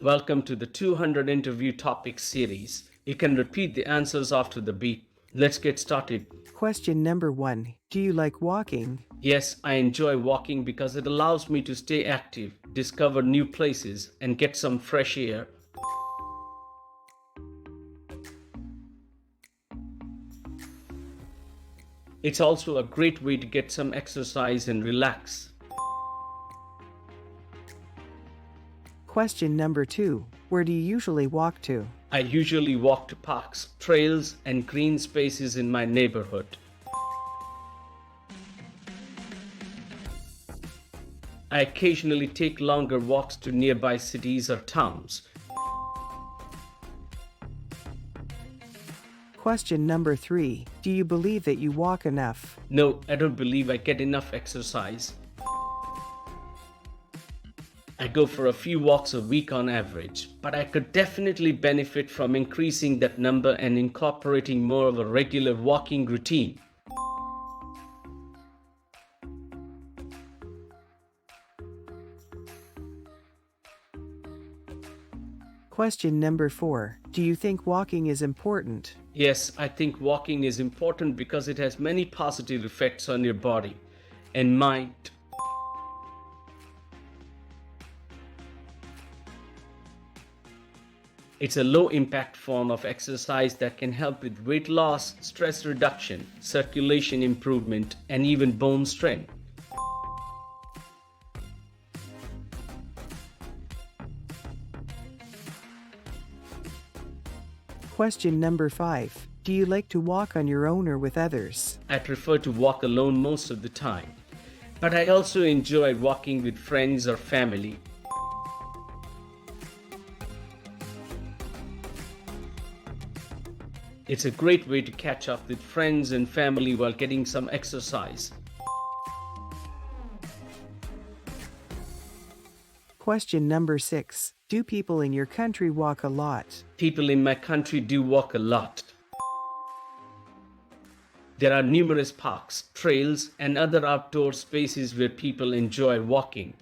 Welcome to the 200 interview topics series. You can repeat the answers after the beep. Let's get started. Question number 1. Do you like walking? Yes, I enjoy walking because it allows me to stay active, discover new places, and get some fresh air. It's also a great way to get some exercise and relax. Question number 2. Where do you usually walk to? I usually walk to parks, trails, and green spaces in my neighborhood. I occasionally take longer walks to nearby cities or towns. Question number 3. Do you believe that you walk enough? No, I don't believe I get enough exercise. I go for a few walks a week on average, but I could definitely benefit from increasing that number and incorporating more of a regular walking routine. Question number 4. Do you think walking is important? Yes, I think walking is important because it has many positive effects on your body and mind. It's a low-impact form of exercise that can help with weight loss, stress reduction, circulation improvement, and even bone strength. Question number 5. Do you like to walk on your own or with others? I prefer to walk alone most of the time, but I also enjoy walking with friends or family. It's a great way to catch up with friends and family while getting some exercise. Question number 6. Do people in your country walk a lot? People in my country do walk a lot. There are numerous parks, trails, and other outdoor spaces where people enjoy walking.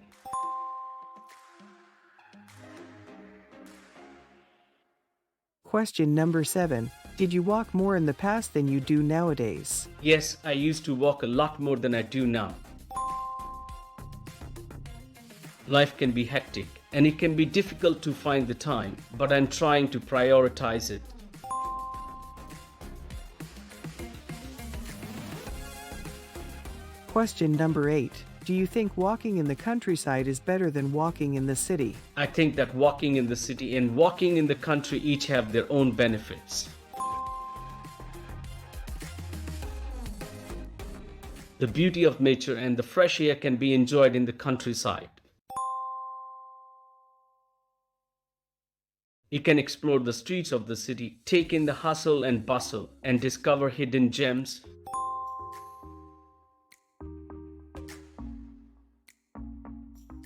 Question number 7. Did you walk more in the past than you do nowadays? Yes, I used to walk a lot more than I do now. Life can be hectic, and it can be difficult to find the time, but I'm trying to prioritize it. Question number 8. Do you think walking in the countryside is better than walking in the city? I think that walking in the city and walking in the country each have their own benefits. The beauty of nature and the fresh air can be enjoyed in the countryside. You can explore the streets of the city, take in the hustle and bustle, and discover hidden gems.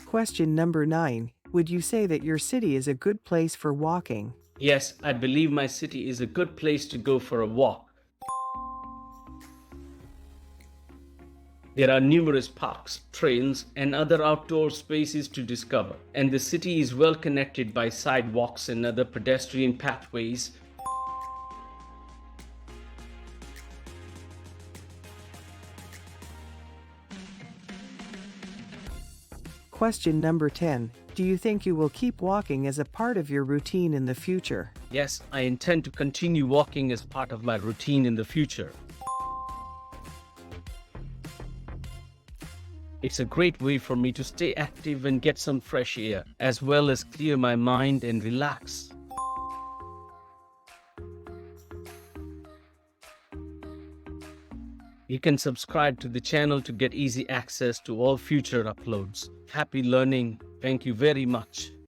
Question number 9. Would you say that your city is a good place for walking? Yes, I believe my city is a good place to go for a walk. There are numerous parks, trails, and other outdoor spaces to discover, and the city is well connected by sidewalks and other pedestrian pathways. Question number 10. Do you think you will keep walking as a part of your routine in the future? Yes, I intend to continue walking as part of my routine in the future. It's a great way for me to stay active and get some fresh air, as well as clear my mind and relax. You can subscribe to the channel to get easy access to all future uploads. Happy learning. Thank you very much.